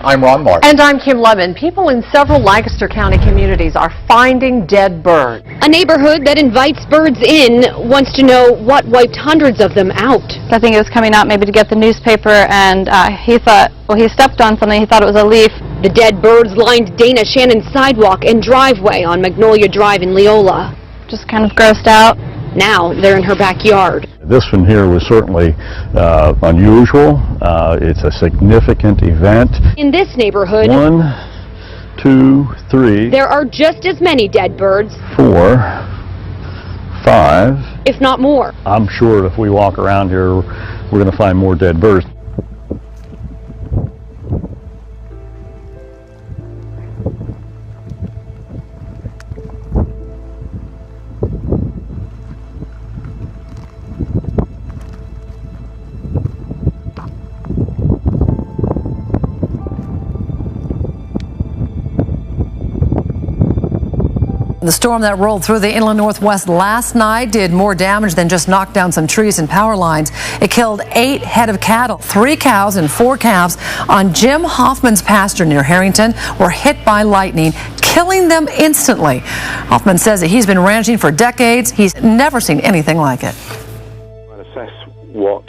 I'm Ron Martin. And I'm Kim Lemon. People in several Lancaster County communities are finding dead birds. A neighborhood that invites birds in wants to know what wiped hundreds of them out. I think it was coming out maybe to get the newspaper, and he thought, well, he stepped on something, he thought it was a leaf. The dead birds lined Dana Shannon's sidewalk and driveway on Magnolia Drive in Leola. Just kind of grossed out. Now they're in her backyard. This one here was certainly unusual. It's a significant event. In this neighborhood, 1, 2, 3, there are just as many dead birds, 4, 5. if not more. I'm sure if we walk around here, we're going to find more dead birds. The storm that rolled through the inland northwest last night did more damage than just knock down some trees and power lines. It killed 8 head of cattle. 3 cows and 4 calves on Jim Hoffman's pasture near Harrington were hit by lightning, killing them instantly. Hoffman says that he's been ranching for decades. He's never seen anything like it. Assess what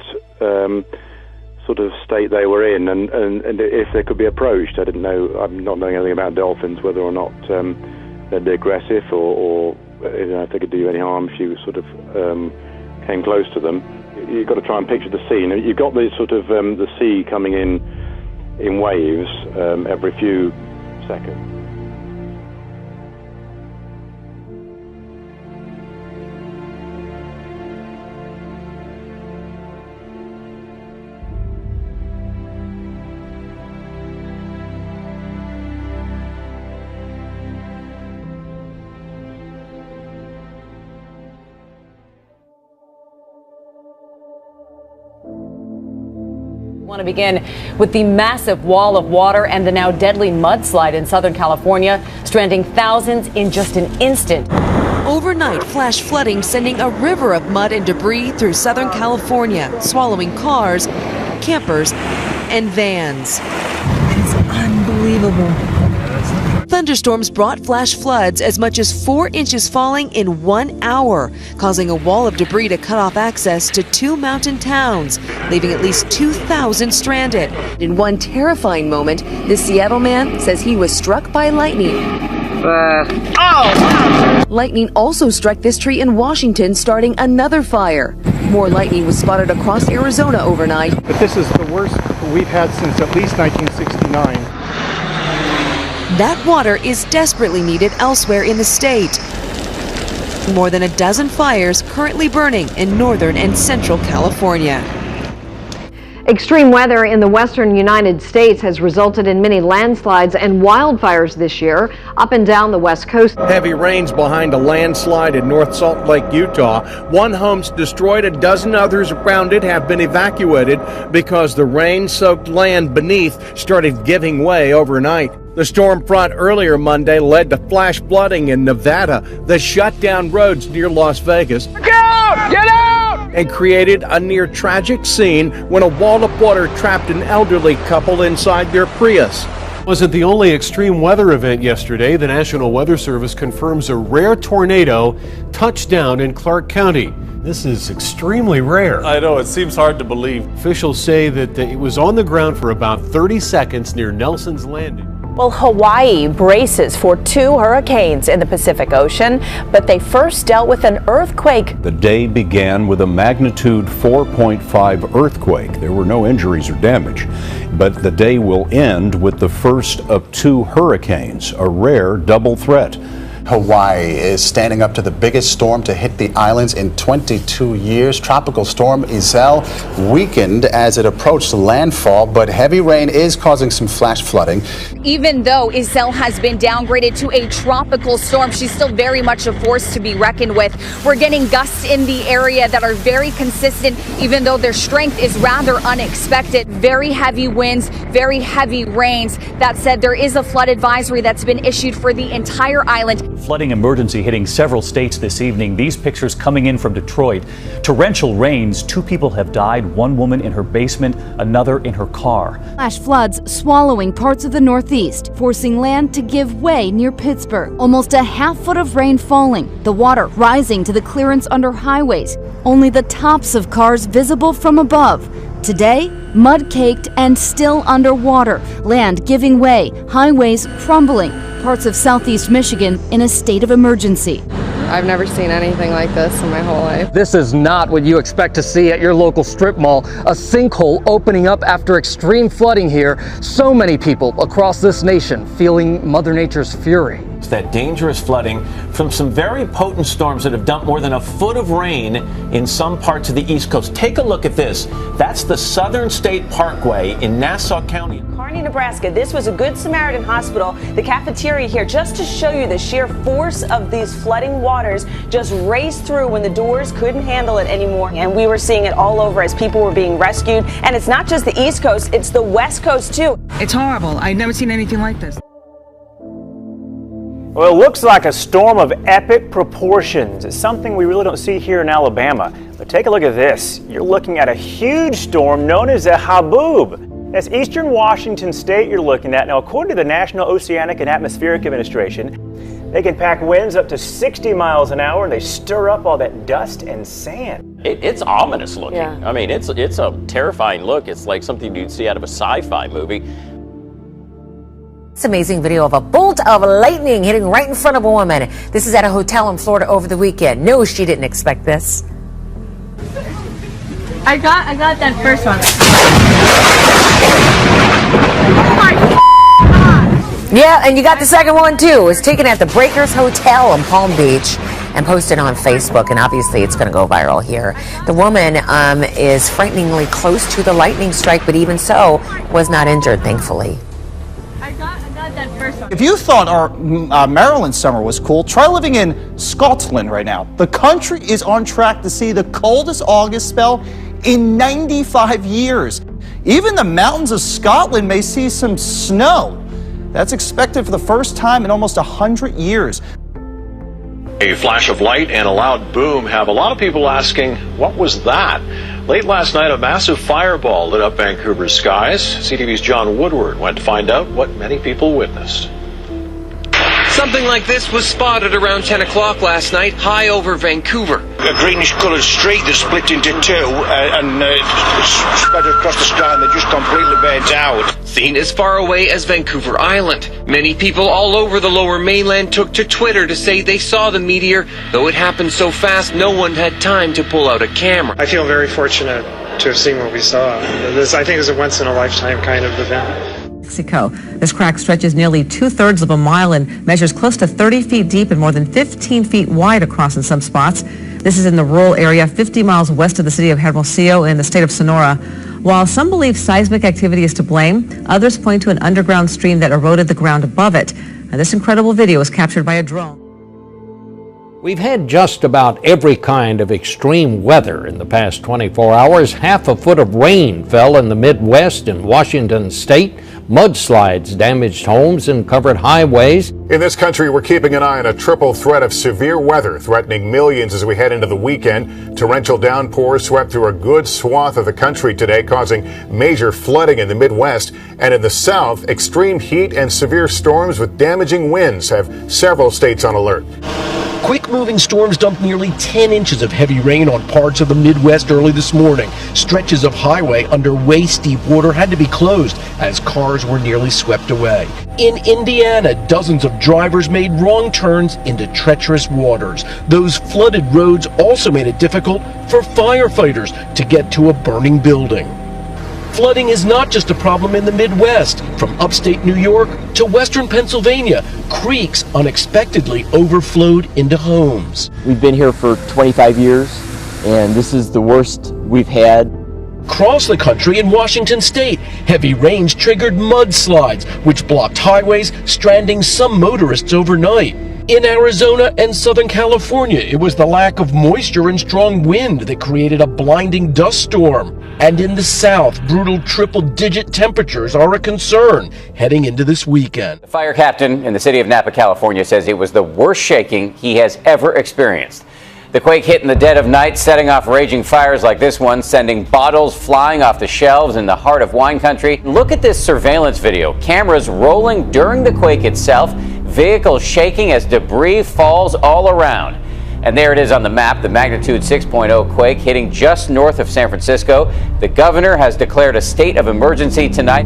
sort of state they were in and if they could be approached. I didn't know, I'm not knowing anything about dolphins, whether or not they'd be aggressive or you know, if they could do you any harm if you sort of came close to them. You've got to try and picture the scene. You've got the sort of the sea coming in waves every few seconds. I want to begin with the massive wall of water and the now deadly mudslide in Southern California, stranding thousands in just an instant. Overnight flash flooding sending a river of mud and debris through Southern California, swallowing cars, campers, and vans. It's unbelievable. Thunderstorms brought flash floods, as much as 4 inches falling in 1 hour, causing a wall of debris to cut off access to 2 mountain towns, leaving at least 2,000 stranded. In one terrifying moment, the Seattle man says he was struck by lightning. Lightning also struck this tree in Washington, starting another fire. More lightning was spotted across Arizona overnight. But this is the worst we've had since at least 1969. That water is desperately needed elsewhere in the state. More than a dozen fires currently burning in northern and central California. Extreme weather in the western United States has resulted in many landslides and wildfires this year up and down the west coast. Heavy rains behind a landslide in North Salt Lake, Utah. 1 home's destroyed, a dozen others around it have been evacuated because the rain-soaked land beneath started giving way overnight. The storm front earlier Monday led to flash flooding in Nevada that shut down roads near Las Vegas. Get out! Get out! And created a near tragic scene when a wall of water trapped an elderly couple inside their Prius. Wasn't the only extreme weather event yesterday. The National Weather Service confirms a rare tornado touched down in Clark County. This is extremely rare. I know, it seems hard to believe. Officials say that it was on the ground for about 30 seconds near Nelson's Landing. Well, Hawaii braces for 2 hurricanes in the Pacific Ocean, but they first dealt with an earthquake. The day began with a magnitude 4.5 earthquake. There were no injuries or damage, but the day will end with the first of 2 hurricanes, a rare double threat. Hawaii is standing up to the biggest storm to hit the islands in 22 years. Tropical storm Iselle weakened as it approached landfall, but heavy rain is causing some flash flooding. Even though Iselle has been downgraded to a tropical storm, she's still very much a force to be reckoned with. We're getting gusts in the area that are very consistent, even though their strength is rather unexpected. Very heavy winds, very heavy rains. That said, there is a flood advisory that's been issued for the entire island. Flooding emergency hitting several states this evening. These pictures coming in from Detroit. Torrential rains. 2 people have died. 1 woman in her basement, another in her car. Flash floods swallowing parts of the Northeast, forcing land to give way near Pittsburgh. Almost a half-foot of rain falling. The water rising to the clearance under highways. Only the tops of cars visible from above. Today, mud-caked and still underwater. Land giving way. Highways crumbling. Parts of southeast Michigan in a state of emergency. I've never seen anything like this in my whole life. This is not what you expect to see at your local strip mall. A sinkhole opening up after extreme flooding here. So many people across this nation feeling Mother Nature's fury. It's that dangerous flooding from some very potent storms that have dumped more than a foot of rain in some parts of the East Coast. Take a look at this. That's the Southern State Parkway in Nassau County. Kearney, Nebraska. This was a Good Samaritan hospital, the cafeteria here, just to show you the sheer force of these flooding waters just raced through when the doors couldn't handle it anymore. And we were seeing it all over as people were being rescued. And it's not just the East Coast, it's the West Coast too. It's horrible. I've never seen anything like this. Well, it looks like a storm of epic proportions. It's something we really don't see here in Alabama. But take a look at this. You're looking at a huge storm known as a haboob. That's eastern Washington state you're looking at. Now, according to the National Oceanic and Atmospheric Administration, they can pack winds up to 60 miles an hour and they stir up all that dust and sand. It's ominous looking. Yeah. I mean, it's a terrifying look. It's like something you'd see out of a sci-fi movie. This amazing video of a bolt of lightning hitting right in front of a woman. This is at a hotel in Florida over the weekend. No, she didn't expect this. I got that first one. Yeah, and you got the second one too. It was taken at the Breakers Hotel in Palm Beach and posted on Facebook, and obviously it's going to go viral here. The woman is frighteningly close to the lightning strike, but even so, was not injured, thankfully. I got that first one. If you thought our Maryland summer was cool, try living in Scotland right now. The country is on track to see the coldest August spell in 95 years. Even the mountains of Scotland may see some snow. That's expected for the first time in almost 100 years. A flash of light and a loud boom have a lot of people asking, what was that? Late last night, a massive fireball lit up Vancouver's skies. CTV's John Woodward went to find out what many people witnessed. Something like this was spotted around 10 o'clock last night, high over Vancouver. A greenish-coloured streak that split into two and spread across the sky, and they just completely burnt out. Seen as far away as Vancouver Island. Many people all over the lower mainland took to Twitter to say they saw the meteor. Though it happened so fast, no one had time to pull out a camera. I feel very fortunate to have seen what we saw. I think is a once-in-a-lifetime kind of event. Mexico. This crack stretches nearly 2/3 of a mile and measures close to 30 feet deep and more than 15 feet wide across in some spots. This is in the rural area 50 miles west of the city of Hermosillo in the state of Sonora. While some believe seismic activity is to blame, others point to an underground stream that eroded the ground above it. Now, this incredible video was captured by a drone. We've had just about every kind of extreme weather in the past 24 hours. Half a foot of rain fell in the Midwest and Washington state. Mudslides damaged homes and covered highways. In this country, we're keeping an eye on a triple threat of severe weather threatening millions as we head into the weekend. Torrential downpours swept through a good swath of the country today, causing major flooding in the Midwest. And in the South, extreme heat and severe storms with damaging winds have several states on alert. Quick-moving storms dumped nearly 10 inches of heavy rain on parts of the Midwest early this morning. Stretches of highway under waist-deep water had to be closed as cars were nearly swept away. In Indiana, dozens of drivers made wrong turns into treacherous waters. Those flooded roads also made it difficult for firefighters to get to a burning building. Flooding is not just a problem in the Midwest. From upstate New York to western Pennsylvania, creeks unexpectedly overflowed into homes. We've been here for 25 years, and this is the worst we've had. Across the country in Washington state, heavy rains triggered mudslides, which blocked highways, stranding some motorists overnight. In Arizona and Southern California, it was the lack of moisture and strong wind that created a blinding dust storm. And in the south, brutal triple-digit temperatures are a concern heading into this weekend. The fire captain in the city of Napa, California, says it was the worst shaking he has ever experienced. The quake hit in the dead of night, setting off raging fires like this one, sending bottles flying off the shelves in the heart of wine country. Look at this surveillance video. Cameras rolling during the quake itself, vehicles shaking as debris falls all around. And there it is on the map, the magnitude 6.0 quake hitting just north of San Francisco. The governor has declared a state of emergency tonight.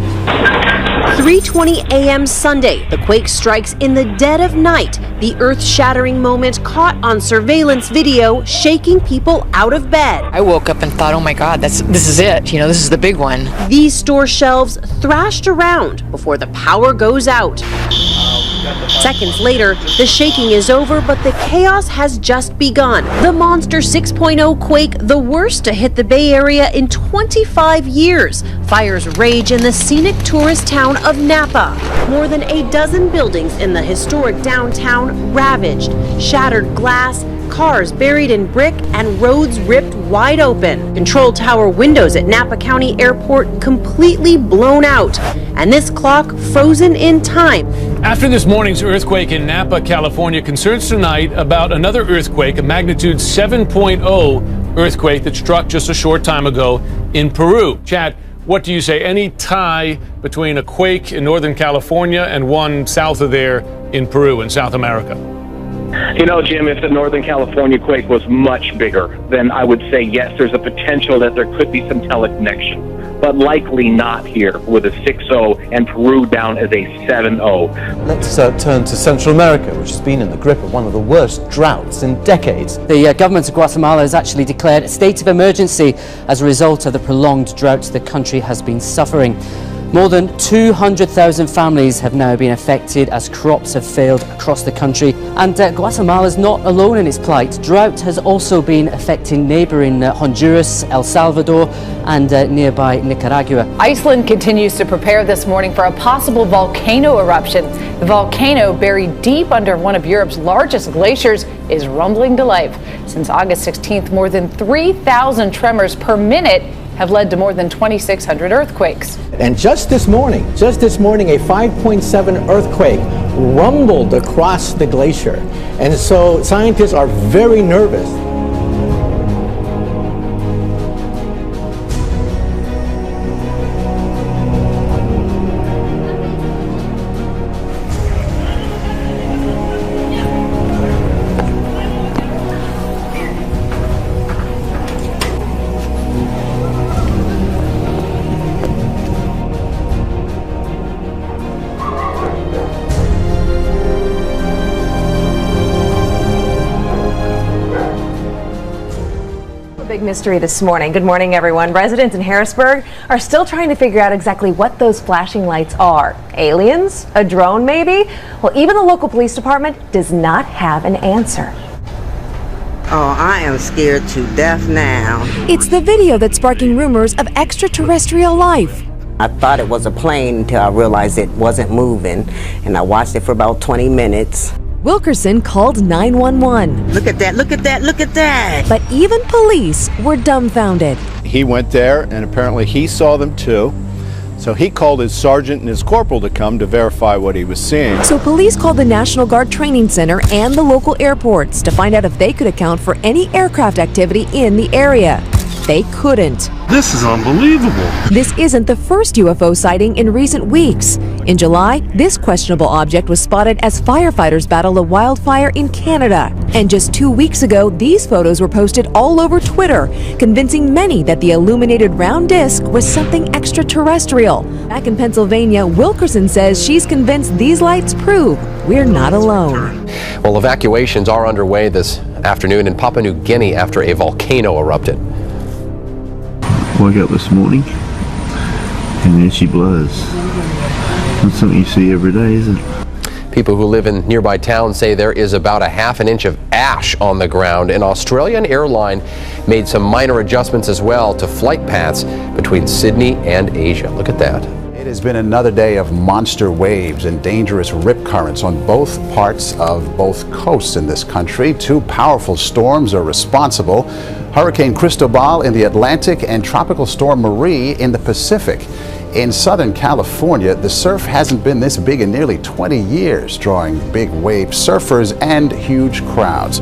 3:20 a.m. Sunday, the quake strikes in the dead of night. The earth-shattering moment caught on surveillance video, shaking people out of bed. I woke up and thought, oh my God, this is it. You know, this is the big one. These store shelves thrashed around before the power goes out. Seconds later, the shaking is over, but the chaos has just begun. The monster 6.0 quake, the worst to hit the Bay Area in 25 years. Fires rage in the scenic tourist town of Napa. More than a dozen buildings in the historic downtown ravaged, shattered glass, cars buried in brick, and roads ripped wide open. Control tower windows at Napa County Airport completely blown out, and this clock frozen in time. After this morning's earthquake in Napa, California, concerns tonight about another earthquake, a magnitude 7.0 earthquake that struck just a short time ago in Peru. Chad, what do you say? Any tie between a quake in Northern California and one south of there in Peru, in South America? You know, Jim, if the Northern California quake was much bigger, then I would say yes, there's a potential that there could be some teleconnection, but likely not here with a 6.0 and Peru down as a 7.0. Let's turn to Central America, which has been in the grip of one of the worst droughts in decades. The government of Guatemala has actually declared a state of emergency as a result of the prolonged drought the country has been suffering. More than 200,000 families have now been affected as crops have failed across the country. And Guatemala is not alone in its plight. Drought has also been affecting neighbouring Honduras, El Salvador and nearby Nicaragua. Iceland continues to prepare this morning for a possible volcano eruption. The volcano, buried deep under one of Europe's largest glaciers, is rumbling to life. Since August 16th, more than 3,000 tremors per minute have led to more than 2,600 earthquakes. And just this morning, a 5.7 earthquake rumbled across the glacier. And so scientists are very nervous. Big mystery this morning. Good morning, everyone. Residents in Harrisburg are still trying to figure out exactly what those flashing lights are. Aliens? A drone, maybe? Well, even the local police department does not have an answer. Oh, I am scared to death now. It's the video that's sparking rumors of extraterrestrial life. I thought it was a plane until I realized it wasn't moving, and I watched it for about 20 minutes. Wilkerson called 911. Look at that, look at that, look at that! But even police were dumbfounded. He went there, and apparently he saw them too. So he called his sergeant and his corporal to come to verify what he was seeing. So police called the National Guard Training Center and the local airports to find out if they could account for any aircraft activity in the area. They couldn't. This is unbelievable. This isn't the first UFO sighting in recent weeks. In July, this questionable object was spotted as firefighters battled a wildfire in Canada. And just 2 weeks ago, these photos were posted all over Twitter, convincing many that the illuminated round disc was something extraterrestrial. Back in Pennsylvania, Wilkerson says she's convinced these lights prove we're not alone. Well, evacuations are underway this afternoon in Papua New Guinea after a volcano erupted. Woke up this morning and there she blows. That's something you see every day, isn't it? People who live in nearby towns say there is about a half an inch of ash on the ground. An Australian airline made some minor adjustments as well to flight paths between Sydney and Asia. Look at that. It has been another day of monster waves and dangerous rip currents on both parts of both coasts in this country. Two powerful storms are responsible. Hurricane Cristobal in the Atlantic and Tropical Storm Marie in the Pacific. In Southern California, the surf hasn't been this big in nearly 20 years, drawing big wave surfers and huge crowds.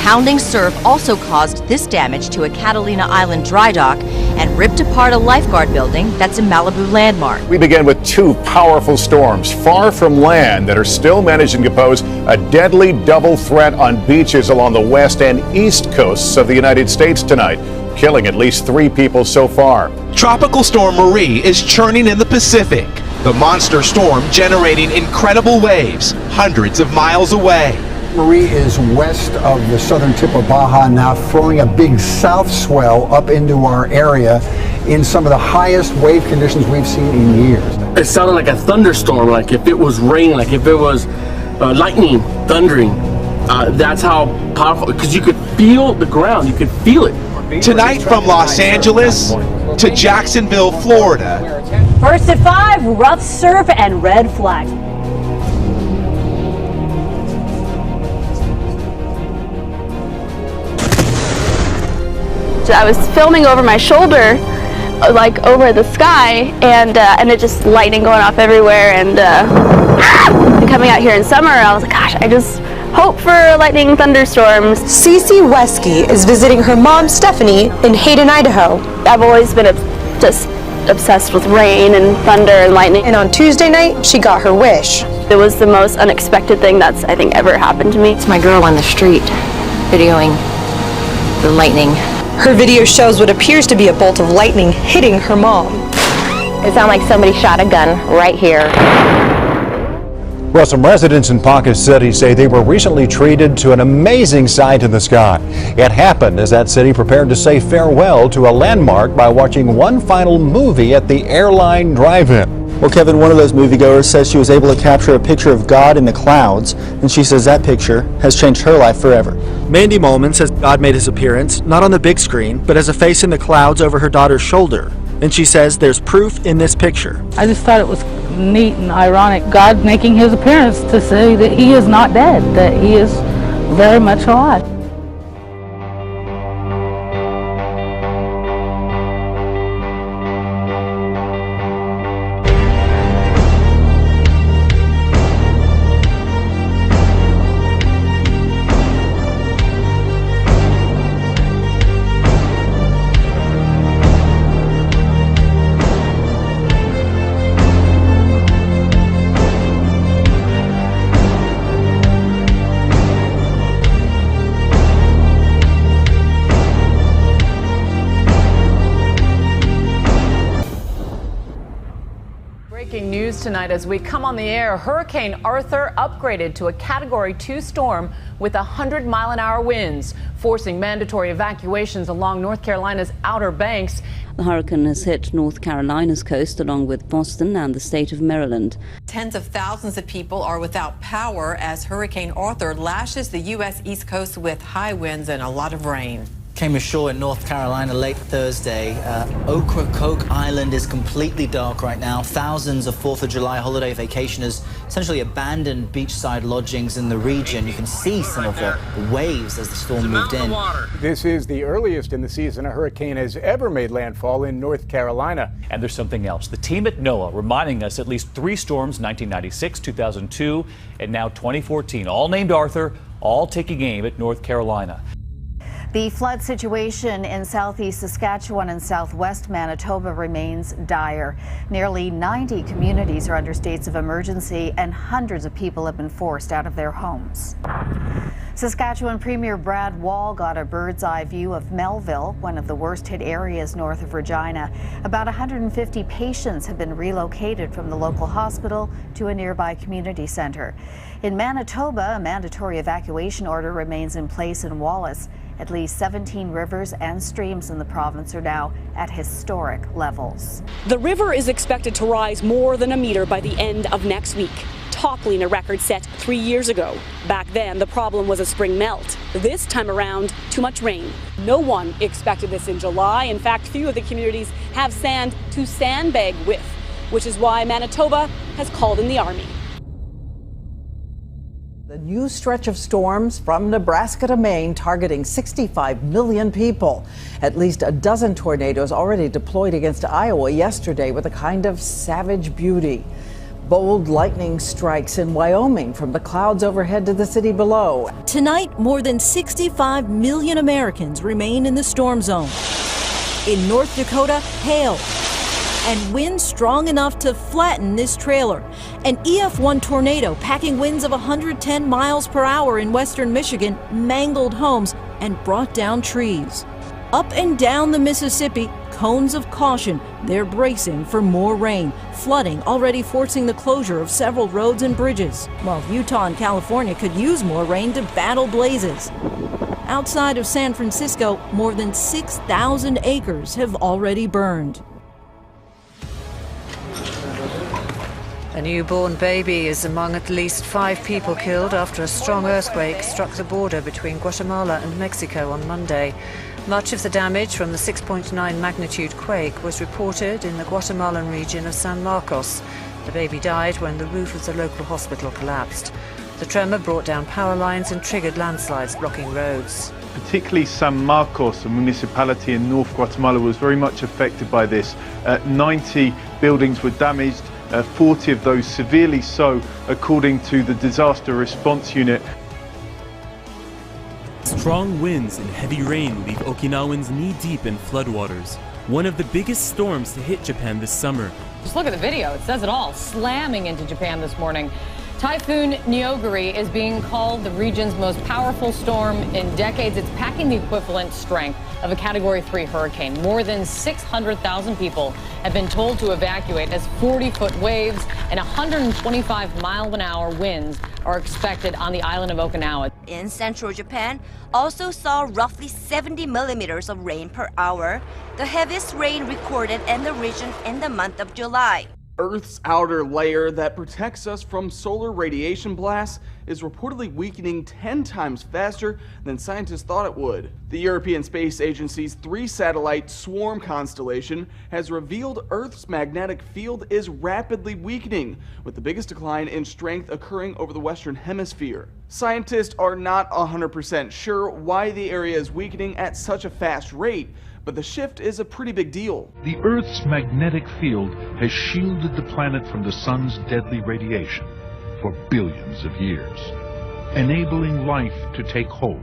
Pounding surf also caused this damage to a Catalina Island dry dock and ripped apart a lifeguard building that's a Malibu landmark. We begin with two powerful storms far from land that are still managing to pose a deadly double threat on beaches along the west and east coasts of the United States tonight, killing at least 3 people so far. Tropical Storm Marie is churning in the Pacific. The monster storm generating incredible waves hundreds of miles away. Marie is west of the southern tip of Baja now, throwing a big south swell up into our area in some of the highest wave conditions we've seen in years. It sounded like a thunderstorm, like if it was rain, like if it was lightning, thundering. That's how powerful, because you could feel the ground, you could feel it. Tonight from Los Angeles to Jacksonville, Florida. First at 5, rough surf and red flag. I was filming over my shoulder, like over the sky, and it just lightning going off everywhere, and coming out here in summer, I was like, gosh, I just hope for lightning thunderstorms. Cece Wesky is visiting her mom, Stephanie, in Hayden, Idaho. I've always been just obsessed with rain and thunder and lightning. And on Tuesday night, she got her wish. It was the most unexpected thing that's, I think, ever happened to me. It's my girl on the street videoing the lightning. Her video shows what appears to be a bolt of lightning hitting her mom. It sounded like somebody shot a gun right here. Well, some residents in Ponca City say they were recently treated to an amazing sight in the sky. It happened as that city prepared to say farewell to a landmark by watching one final movie at the airline drive-in. Well, Kevin, one of those moviegoers says she was able to capture a picture of God in the clouds, and she says that picture has changed her life forever. Mandy Molman says God made his appearance, not on the big screen, but as a face in the clouds over her daughter's shoulder. And she says there's proof in this picture. I just thought it was neat and ironic, God making his appearance to say that he is not dead, that he is very much alive. Breaking news tonight as we come on the air. Hurricane Arthur upgraded to a Category 2 storm with 100-mile-an-hour winds, forcing mandatory evacuations along North Carolina's Outer Banks. The hurricane has hit North Carolina's coast along with Boston and the state of Maryland. Tens of thousands of people are without power as Hurricane Arthur lashes the U.S. East Coast with high winds and a lot of rain. Came ashore in North Carolina late Thursday. Ocracoke Island is completely dark right now. Thousands of 4th of July holiday vacationers essentially abandoned beachside lodgings in the region. You can see some of the waves as the storm moved in. This is the earliest in the season a hurricane has ever made landfall in North Carolina. And there's something else. The team at NOAA reminding us at least 3 storms, 1996, 2002, and now 2014, all named Arthur, all taking aim at North Carolina. The flood situation in southeast Saskatchewan and southwest Manitoba remains dire. Nearly 90 communities are under states of emergency and hundreds of people have been forced out of their homes. Saskatchewan Premier Brad Wall got a bird's eye view of Melville, one of the worst hit areas north of Regina. About 150 patients have been relocated from the local hospital to a nearby community center. In Manitoba, a mandatory evacuation order remains in place in Wallace. At least 17 rivers and streams in the province are now at historic levels. The river is expected to rise more than a meter by the end of next week. toppling a record set 3 years ago. Back then, the problem was a spring melt. This time around, too much rain. No one expected this in July. In fact, few of the communities have sand to sandbag with, which is why Manitoba has called in the Army. The new stretch of storms from Nebraska to Maine targeting 65 million people. At least a dozen tornadoes already deployed against Iowa yesterday with a kind of savage beauty. Bold lightning strikes in Wyoming from the clouds overhead to the city below. Tonight, more than 65 million Americans remain in the storm zone. In North Dakota, hail and winds strong enough to flatten this trailer. An EF1 tornado packing winds of 110 miles per hour in western Michigan mangled homes and brought down trees. Up and down the Mississippi, cones of caution. They're bracing for more rain. Flooding already forcing the closure of several roads and bridges, while Utah and California could use more rain to battle blazes. Outside of San Francisco, more than 6,000 acres have already burned. A newborn baby is among at least 5 people killed after a strong earthquake struck the border between Guatemala and Mexico on Monday. Much of the damage from the 6.9 magnitude quake was reported in the Guatemalan region of San Marcos. The baby died when the roof of the local hospital collapsed. The tremor brought down power lines and triggered landslides blocking roads. Particularly San Marcos, a municipality in North Guatemala, was very much affected by this. 90 buildings were damaged. 40 of those severely so, according to the Disaster Response Unit. Strong winds and heavy rain leave Okinawans knee-deep in floodwaters. One of the biggest storms to hit Japan this summer. Just look at the video. It says it all. Slamming into Japan this morning. Typhoon Neoguri is being called the region's most powerful storm in decades. It's packing the equivalent strength of a Category 3 hurricane. More than 600,000 people have been told to evacuate as 40-foot waves and 125-mile-an-hour winds are expected on the island of Okinawa. In central Japan, also saw roughly 70 millimeters of rain per hour, the heaviest rain recorded in the region in the month of July. Earth's outer layer that protects us from solar radiation blasts is reportedly weakening 10 times faster than scientists thought it would. The European Space Agency's 3-satellite Swarm constellation has revealed Earth's magnetic field is rapidly weakening, with the biggest decline in strength occurring over the Western Hemisphere. Scientists are not 100% sure why the area is weakening at such a fast rate, but the shift is a pretty big deal. The Earth's magnetic field has shielded the planet from the sun's deadly radiation for billions of years, enabling life to take hold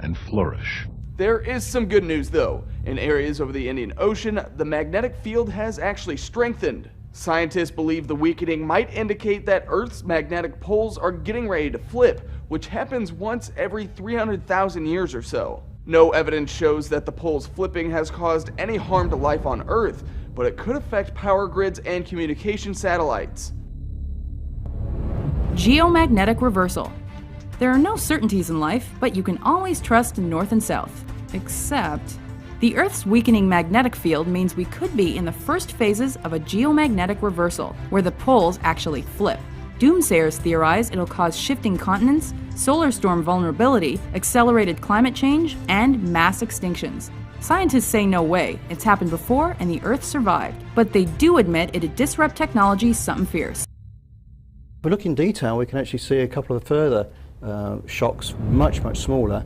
and flourish. There is some good news though. In areas over the Indian Ocean, the magnetic field has actually strengthened. Scientists believe the weakening might indicate that Earth's magnetic poles are getting ready to flip, which happens once every 300,000 years or so. No evidence shows that the poles flipping has caused any harm to life on Earth, but it could affect power grids and communication satellites. Geomagnetic reversal. There are no certainties in life, but you can always trust in north and south. Except, the Earth's weakening magnetic field means we could be in the first phases of a geomagnetic reversal, where the poles actually flip. Doomsayers theorize it'll cause shifting continents, solar storm vulnerability, accelerated climate change, and mass extinctions. Scientists say no way, it's happened before and the Earth survived, but they do admit it'd disrupt technology something fierce. If we look in detail, we can actually see a couple of further shocks, much smaller,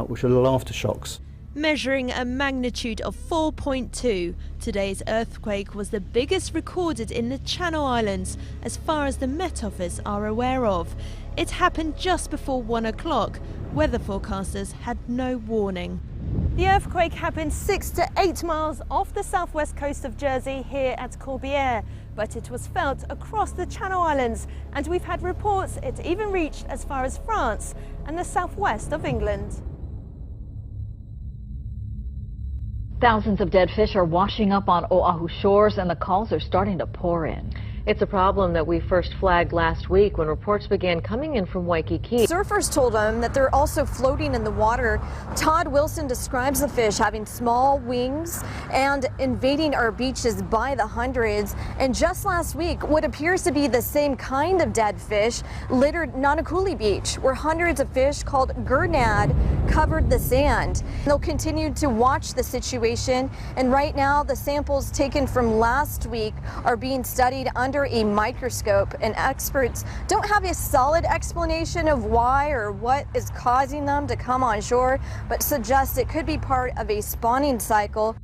which are little aftershocks. Measuring a magnitude of 4.2, today's earthquake was the biggest recorded in the Channel Islands as far as the Met Office are aware of. It happened just before 1 o'clock. Weather forecasters had no warning. The earthquake happened 6 to 8 miles off the southwest coast of Jersey here at Corbière, but it was felt across the Channel Islands, and we've had reports it even reached as far as France and the southwest of England. Thousands of dead fish are washing up on Oahu shores, and the calls are starting to pour in. It's a problem that we first flagged last week when reports began coming in from Waikiki. Surfers told him that they're also floating in the water. Todd Wilson describes the fish having small wings and invading our beaches by the hundreds. And just last week, what appears to be the same kind of dead fish littered Nanakuli Beach, where hundreds of fish called gurnard covered the sand. They'll continue to watch the situation, and right now the samples taken from last week are being studied under a microscope, and experts don't have a solid explanation of why or what is causing them to come on shore, but suggest it could be part of a spawning cycle.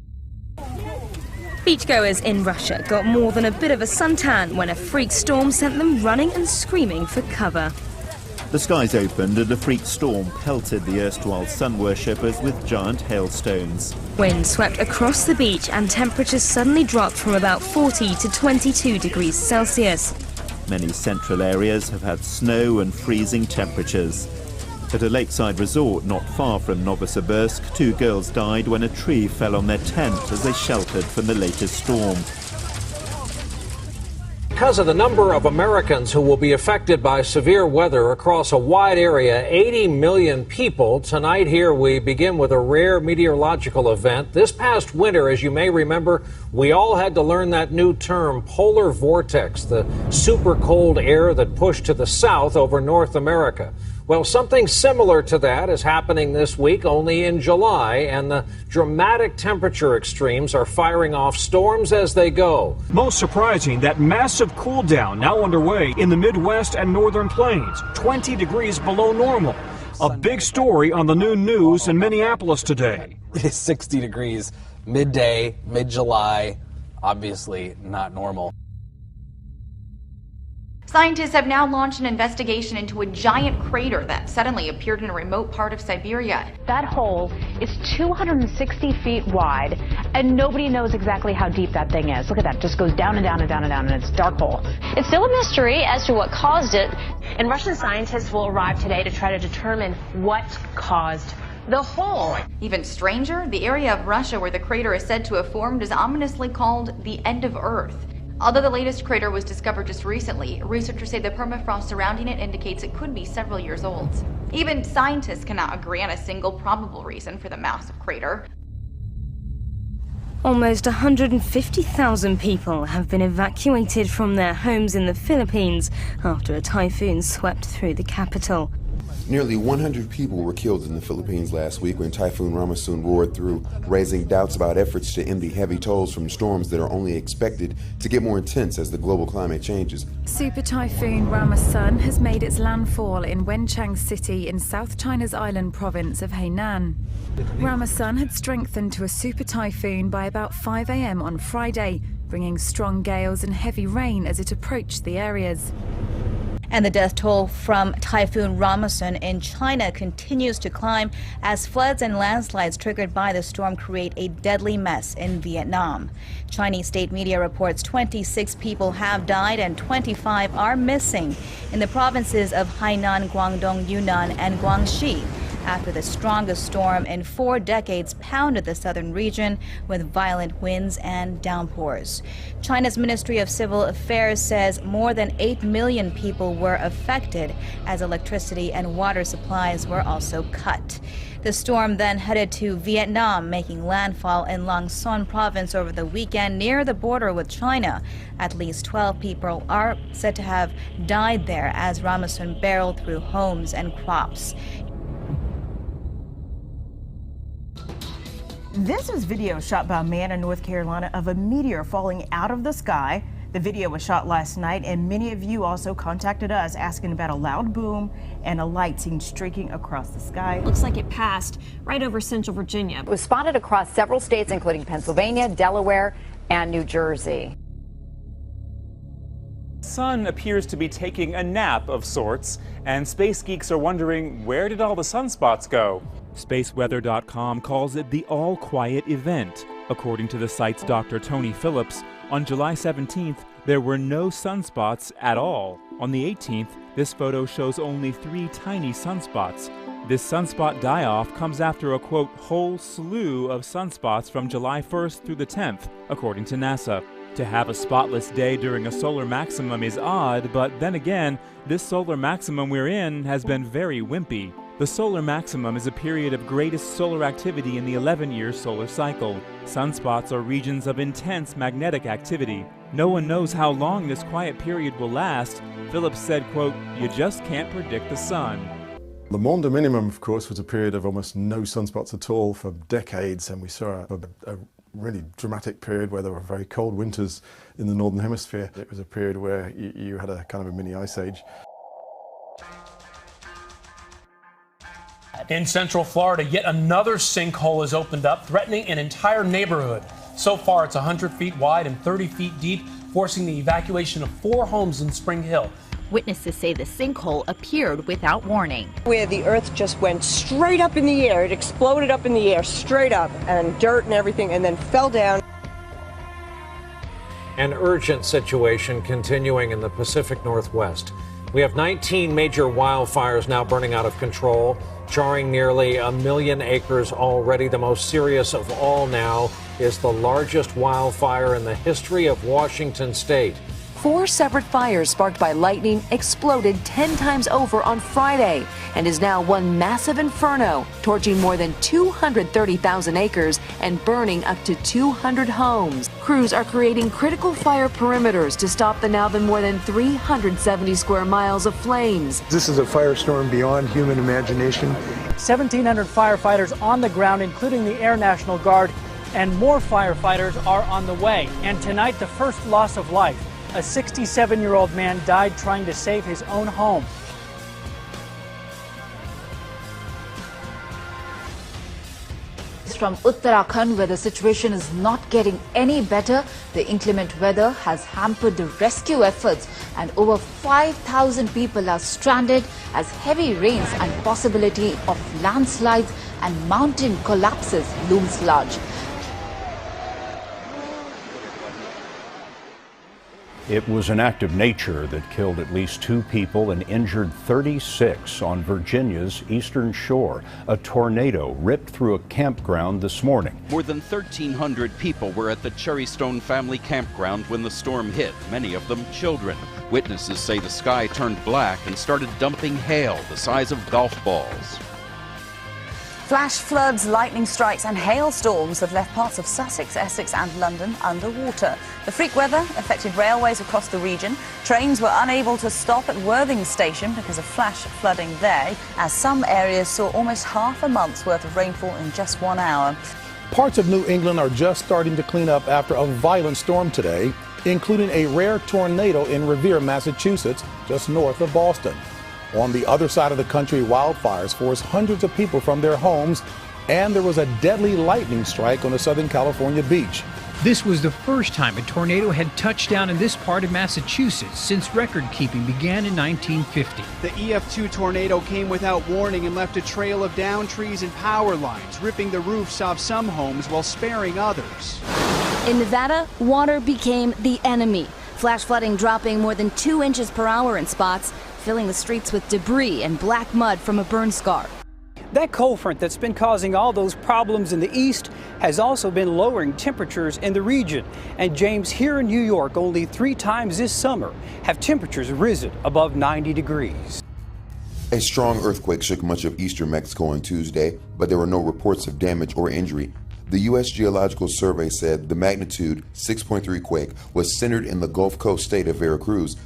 Beachgoers in Russia got more than a bit of a suntan when a freak storm sent them running and screaming for cover. The skies opened and a freak storm pelted the erstwhile sun worshippers with giant hailstones. Wind swept across the beach and temperatures suddenly dropped from about 40 to 22 degrees Celsius. Many central areas have had snow and freezing temperatures. At a lakeside resort not far from Novosibirsk, 2 girls died when a tree fell on their tent as they sheltered from the latest storm. Because of the number of Americans who will be affected by severe weather across a wide area, 80 million people, tonight here we begin with a rare meteorological event. This past winter, as you may remember, we all had to learn that new term, polar vortex, the super cold air that pushed to the south over North America. Well, something similar to that is happening this week, only in July, and the dramatic temperature extremes are firing off storms as they go. Most surprising, that massive cool down now underway in the Midwest and Northern Plains, 20 degrees below normal. A big story on the noon news in Minneapolis today. It is 60 degrees midday, mid-July, obviously not normal. Scientists have now launched an investigation into a giant crater that suddenly appeared in a remote part of Siberia. That hole is 260 feet wide, and nobody knows exactly how deep that thing is. Look at that, it just goes down and down and down and down, and it's a dark hole. It's still a mystery as to what caused it, and Russian scientists will arrive today to try to determine what caused the hole. Even stranger, the area of Russia where the crater is said to have formed is ominously called the end of Earth. Although the latest crater was discovered just recently, researchers say the permafrost surrounding it indicates it could be several years old. Even scientists cannot agree on a single probable reason for the massive crater. Almost 150,000 people have been evacuated from their homes in the Philippines after a typhoon swept through the capital. Nearly 100 people were killed in the Philippines last week when Typhoon Ramasun roared through, raising doubts about efforts to end the heavy tolls from storms that are only expected to get more intense as the global climate changes. Super Typhoon Ramasun has made its landfall in Wenchang City in South China's island province of Hainan. Ramasun had strengthened to a super typhoon by about 5 a.m. on Friday, bringing strong gales and heavy rain as it approached the areas. And the death toll from Typhoon Ramasun in China continues to climb as floods and landslides triggered by the storm create a deadly mess in Vietnam. Chinese state media reports 26 people have died and 25 are missing in the provinces of Hainan, Guangdong, Yunnan, and Guangxi, after the strongest storm in 4 decades pounded the southern region with violent winds and downpours. China's Ministry of Civil Affairs says more than 8 million people were affected as electricity and water supplies were also cut. The storm then headed to Vietnam, making landfall in Lang Son province over the weekend near the border with China. At least 12 people are said to have died there as Ramasun barreled through homes and crops. This is video shot by a man in North Carolina of a meteor falling out of the sky. The video was shot last night, and many of you also contacted us asking about a loud boom and a light seen streaking across the sky. Looks like it passed right over central Virginia. It was spotted across several states, including Pennsylvania, Delaware, and New Jersey. The sun appears to be taking a nap of sorts, and space geeks are wondering, where did all the sunspots go? Spaceweather.com calls it the all-quiet event. According to the site's Dr. Tony Phillips, on July 17th, there were no sunspots at all. On the 18th, this photo shows only 3 tiny sunspots. This sunspot die-off comes after a, quote, whole slew of sunspots from July 1st through the 10th, according to NASA. To have a spotless day during a solar maximum is odd, but then again, this solar maximum we're in has been very wimpy. The solar maximum is a period of greatest solar activity in the 11-year solar cycle. Sunspots are regions of intense magnetic activity. No one knows how long this quiet period will last. Phillips said, quote, "You just can't predict the sun." Le Monde Minimum, of course, was a period of almost no sunspots at all for decades, and we saw a really dramatic period where there were very cold winters in the Northern Hemisphere. It was a period where you had a kind of a mini ice age. In Central Florida, yet another sinkhole has opened up, threatening an entire neighborhood. So far, it's 100 feet wide and 30 feet deep, forcing the evacuation of 4 homes in Spring Hill. Witnesses say the sinkhole appeared without warning. Where the earth just went straight up in the air. It exploded up in the air, straight up, and dirt and everything, and then fell down. An urgent situation continuing in the Pacific Northwest. We have 19 major wildfires now burning out of control, charring nearly 1 million acres already. The most serious of all now is the largest wildfire in the history of Washington state. 4 separate fires sparked by lightning exploded 10 times over on Friday and is now one massive inferno, torching more than 230,000 acres and burning up to 200 homes. Crews are creating critical fire perimeters to stop the now more than 370 square miles of flames. This is a firestorm beyond human imagination. 1,700 firefighters on the ground, including the Air National Guard, and more firefighters are on the way. And tonight, the first loss of life. A 67-year-old man died trying to save his own home. From Uttarakhand, where the situation is not getting any better, the inclement weather has hampered the rescue efforts, and over 5,000 people are stranded as heavy rains and possibility of landslides and mountain collapses looms large. It was an act of nature that killed at least 2 people and injured 36 on Virginia's eastern shore. A tornado ripped through a campground this morning. More than 1,300 people were at the Cherrystone family campground when the storm hit, many of them children. Witnesses say the sky turned black and started dumping hail the size of golf balls. Flash floods, lightning strikes and hailstorms have left parts of Sussex, Essex and London underwater. The freak weather affected railways across the region. Trains were unable to stop at Worthing Station because of flash flooding there, as some areas saw almost half a month's worth of rainfall in just 1 hour. Parts of New England are just starting to clean up after a violent storm today, including a rare tornado in Revere, Massachusetts, just north of Boston. On the other side of the country, wildfires forced hundreds of people from their homes, and there was a deadly lightning strike on a Southern California beach. This was the first time a tornado had touched down in this part of Massachusetts since record-keeping began in 1950. The EF2 tornado came without warning and left a trail of downed trees and power lines, ripping the roofs off some homes while sparing others. In Nevada, water became the enemy. Flash flooding dropping more than 2 inches per hour in spots, filling the streets with debris and black mud from a burn scar. That cold front that's been causing all those problems in the east has also been lowering temperatures in the region. And James, here in New York, only 3 times this summer have temperatures risen above 90 degrees. A strong earthquake shook much of eastern Mexico on Tuesday, but there were no reports of damage or injury. The U.S. Geological Survey said the magnitude 6.3 quake was centered in the Gulf Coast state of Veracruz.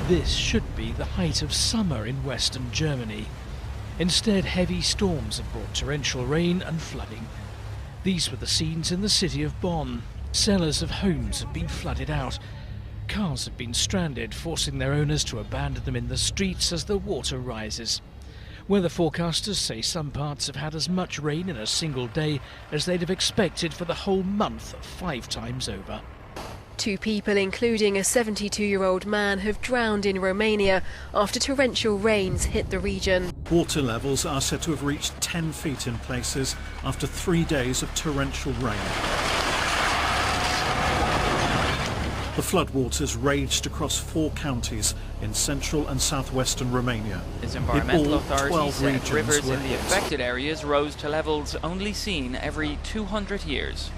This should be the height of summer in western Germany. Instead, heavy storms have brought torrential rain and flooding. These were the scenes in the city of Bonn. Cellars of homes have been flooded out. Cars have been stranded, forcing their owners to abandon them in the streets as the water rises. Weather forecasters say some parts have had as much rain in a single day as they'd have expected for the whole month 5 times over. 2 people, including a 72-year-old man, have drowned in Romania after torrential rains hit the region. Water levels are said to have reached 10 feet in places after 3 days of torrential rain. The floodwaters raged across 4 counties in central and southwestern Romania. As environmental authorities said, rivers in the hit. affected areas rose to levels only seen every 200 years.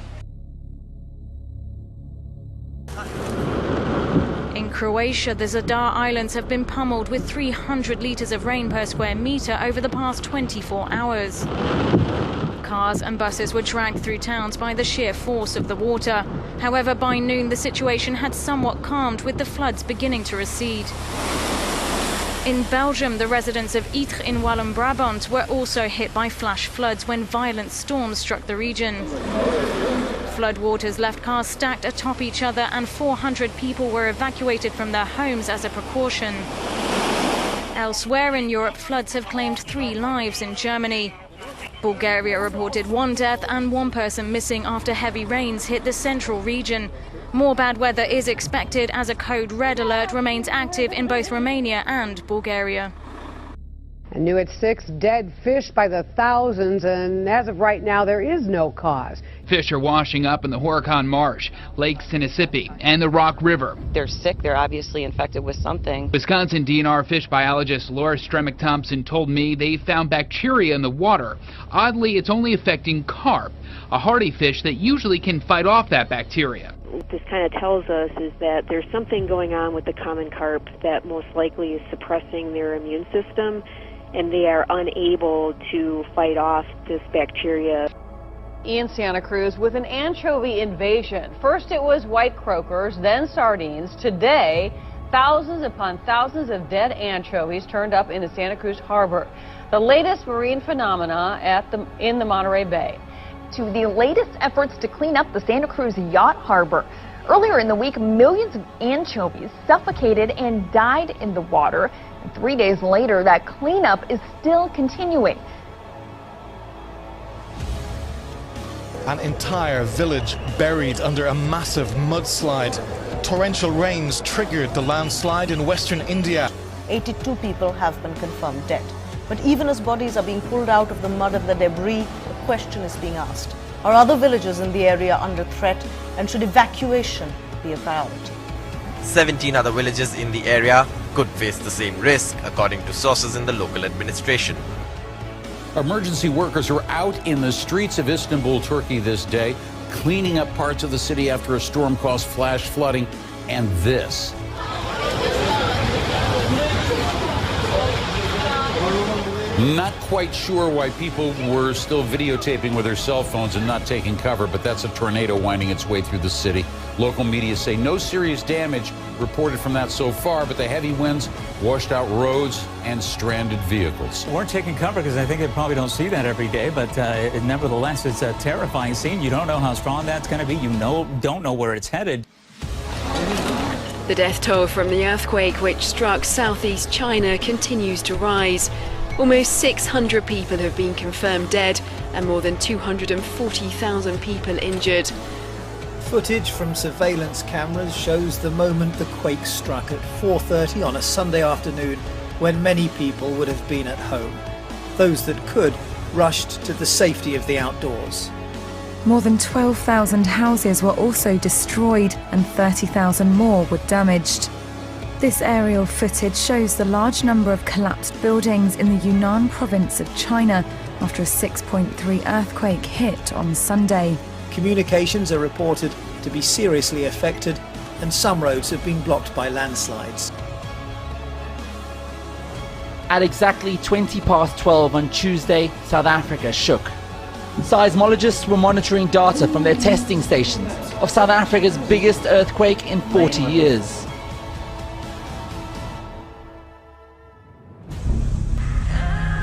Croatia, the Zadar Islands have been pummeled with 300 litres of rain per square metre over the past 24 hours. Cars and buses were dragged through towns by the sheer force of the water. However, by noon the situation had somewhat calmed, with the floods beginning to recede. In Belgium, the residents of Ytre in Walloon-Brabant were also hit by flash floods when violent storms struck the region. Floodwaters left cars stacked atop each other, and 400 people were evacuated from their homes as a precaution. Elsewhere in Europe, floods have claimed 3 lives in Germany. Bulgaria reported 1 death and 1 person missing after heavy rains hit the central region. More bad weather is expected as a code red alert remains active in both Romania and Bulgaria. And new at 6, dead fish by the thousands, and as of right now, there is no cause. Fish are washing up in the Horicon Marsh, Lake Sinisippi, and the Rock River. They're sick. They're obviously infected with something. Wisconsin DNR fish biologist Laura Stremick-Thompson told me they found bacteria in the water. Oddly, it's only affecting carp, a hardy fish that usually can fight off that bacteria. What this kind of tells us is that there's something going on with the common carp that most likely is suppressing their immune system, and they are unable to fight off this bacteria. In Santa Cruz with an anchovy invasion. First it was white croakers, then sardines. Today, thousands upon thousands of dead anchovies turned up in the Santa Cruz harbor. The latest marine phenomena in the Monterey Bay. To the latest efforts to clean up the Santa Cruz yacht harbor. Earlier in the week, millions of anchovies suffocated and died in the water. And 3 days later, that cleanup is still continuing. An entire village buried under a massive mudslide. Torrential rains triggered the landslide in western India. 82 people have been confirmed dead. But even as bodies are being pulled out of the mud and the debris, the question is being asked. Are other villages in the area under threat, and should evacuation be a priority? 17 other villages in the area could face the same risk, according to sources in the local administration. Emergency workers are out in the streets of Istanbul, Turkey this day, cleaning up parts of the city after a storm caused flash flooding. And this. Not quite sure why people were still videotaping with their cell phones and not taking cover, but that's a tornado winding its way through the city. Local media say no serious damage reported from that so far, but the heavy winds washed out roads and stranded vehicles. We're taking cover because I think they probably don't see that every day, but nevertheless, it's a terrifying scene. You don't know how strong that's going to be. You don't know where it's headed. The death toll from the earthquake which struck southeast China continues to rise. Almost 600 people have been confirmed dead and more than 240,000 people injured. Footage from surveillance cameras shows the moment the quake struck at 4:30 on a Sunday afternoon, when many people would have been at home. Those that could rushed to the safety of the outdoors. More than 12,000 houses were also destroyed and 30,000 more were damaged. This aerial footage shows the large number of collapsed buildings in the Yunnan province of China after a 6.3 earthquake hit on Sunday. Communications are reported to be seriously affected, and some roads have been blocked by landslides. At exactly 12 on Tuesday, South Africa shook. Seismologists were monitoring data from their testing stations of South Africa's biggest earthquake in 40 years.